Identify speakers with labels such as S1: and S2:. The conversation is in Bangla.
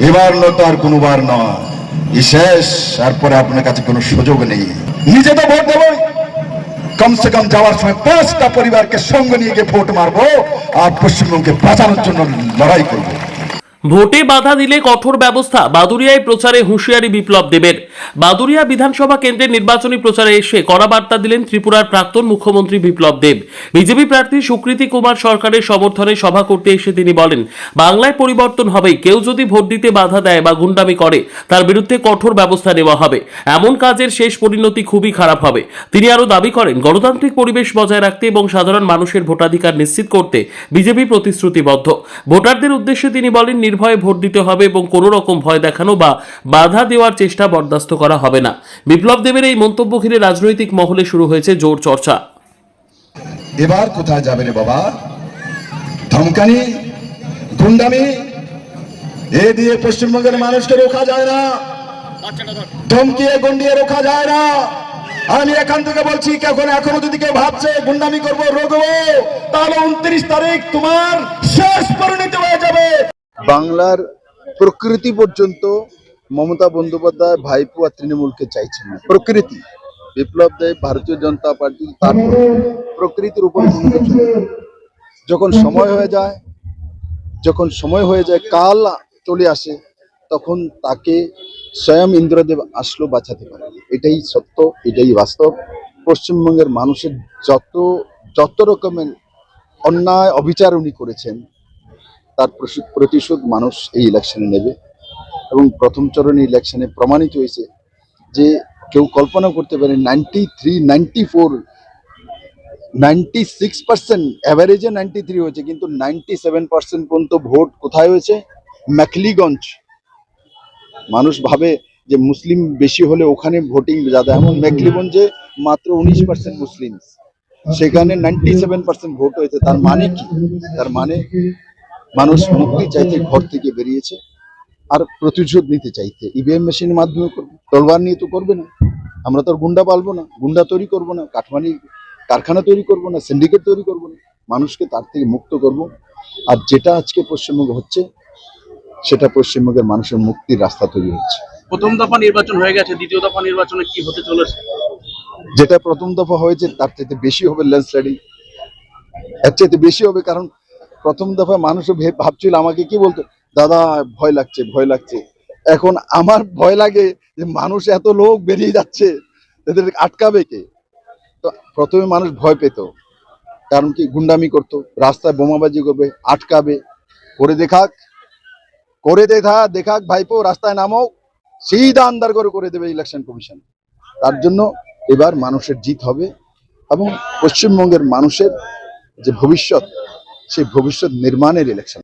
S1: এবার তো আর কোনোবার নয়, শেষ। তারপরে আপনার কাছে কোনো সুযোগ নেই। নিজে তো ভোট দেবো, কমসে কম যাওয়ার সময় 5টা পরিবারকে সঙ্গে নিয়ে গিয়ে ভোট মারবো, আর পশ্চিমবঙ্গকে বাঁচানোর জন্য লড়াই করবো।
S2: ভোটে বাধা দিলে কঠোর ব্যবস্থা, বাদুড়িয়ায় প্রচারে হুঁশিয়ারি বিপ্লব দেবের। বাদুড়িয়া বিধানসভা কেন্দ্রের নির্বাচনী প্রচারে এসে কড়া বার্তা দিলেন ত্রিপুরার প্রাক্তন মুখ্যমন্ত্রী বিপ্লব দেব। বিজেপি প্রার্থী সুকৃতি কুমার সরকারের সমর্থনে সভা করতে এসে তিনি বলেন, বাংলায় পরিবর্তন হবেই, কেউ যদি ভোট দিতে বাধা দেয় বা গুন্ডামি করে তার বিরুদ্ধে কঠোর ব্যবস্থা নেওয়া হবে। এমন কাজের শেষ পরিণতি খুবই খারাপ হবে। তিনি আরও দাবি করেন, গণতান্ত্রিক পরিবেশ বজায় রাখতে এবং সাধারণ মানুষের ভোটাধিকার নিশ্চিত করতে বিজেপি প্রতিশ্রুতিবদ্ধ। ভোটারদের উদ্দেশ্যে তিনি বলেন, নির্ভয়ে ভোট দিতে হবে এবং কোনো রকম ভয় দেখানো বা বাধা দেওয়ার চেষ্টা বরদাস্ত করা হবে না। বিপ্লব দেবের এই মন্তব্য ঘিরে রাজনৈতিক মহলে শুরু হয়েছে জোর চর্চা।
S1: এবার কোথায় যাবে রে বাবা? ধমকানি, গুন্ডামি, এ দিয়ে পশ্চিমবঙ্গের মানুষকে রোখা যায় না, ধমকিয়ে গন্ডিয়ে রোখা যায় না। আমি এখান থেকে বলছি, এখনো যদি কেউ ভাবছে গুন্ডামি করবো, রোগবো, তাহলে 29 তারিখ তোমার শেষ পরিণতি হয়ে যাবে।
S3: বাংলার প্রকৃতি পর্যন্ত মমতা বন্দ্যোপাধ্যায় ভাইপো আর তৃণমূলকে চাইছেন না। প্রকৃতি, বিপ্লব দেব ভারতীয় জনতা পার্টি তার প্রকৃতির উপরে যখন সময় হয়ে যায়, কাল চলে আসে, তখন তাকে স্বয়ং ইন্দ্রদেব আসলো বাঁচাতে পারে। এটাই সত্য, এটাই বাস্তব। পশ্চিমবঙ্গের মানুষের যত রকমের অন্যায় অবিচার উনি করেছেন, তার প্রতিশোধ মানুষ এই ইলেকশনে নেবে। এবং প্রথম চরণে ইলেকশনে প্রমাণিত হয়েছে যে কেউ কল্পনা করতে পারে 93, 94, 96%, অ্যাভারেজে 93 হয়েছে, কিন্তু 97% পর্যন্ত ভোট কোথায় হয়েছে? ম্যাকলিগঞ্জ। মানুষ ভাবে যে মুসলিম বেশি হলে ওখানে ভোটিং যাবে, এমন ম্যাকলিগঞ্জে মাত্র 19% মুসলিম, সেখানে 97% ভোট হয়েছে। তার মানে কি? তার মানে মানুষ মুক্তি চাইতে ঘর থেকে বেরিয়েছে, আর প্রতিশোধ নিতে চাইতে। ইভিএম মেশিনের মাধ্যমে করবে, তলবার নিয়ে তো করবে না। আমরা তো আর গুন্ডা পালবো না, গুন্ডা তৈরি করবো না, কাঠমানি কারখানা তৈরি করবো না, সিন্ডিকেট তৈরি করবো না। মানুষকে তার থেকে মুক্ত করব। আর যেটা আজকে পশ্চিমবঙ্গে হচ্ছে, সেটা পশ্চিমবঙ্গের মানুষের মুক্তির রাস্তা তৈরি হচ্ছে।
S4: প্রথম দফা নির্বাচন হয়ে গেছে, দ্বিতীয় দফা নির্বাচনে কি হতে চলেছে?
S3: যেটা প্রথম দফা হয়েছে তার থেকে বেশি হবে ল্যান্ডস্লাইডিং, এর চাইতে বেশি হবে। কারণ প্রথম দফা মানুষ ভাবছিল, আমাকে কি বলতো, দাদা ভয় লাগছে, ভয় লাগছে। এখন আমার ভয় লাগে যে মানুষ এত লোক বেরিয়ে যাচ্ছে, এদের আটকাবে কে? তো প্রথমে মানুষ ভয় পেত, কারণ কি গুন্ডামি করতো, রাস্তায় বোমাবাজি করবে, আটকাবে। করে দেখাক ভাইপো, রাস্তায় নামো, সিধা আন্দার করে দেবে ইলেকশন কমিশন। তার জন্য এবার মানুষের জিত হবে, এবং পশ্চিমবঙ্গের মানুষের যে ভবিষ্যৎ, সেই ভবিষ্যৎ নির্মাণের ইলেকশন।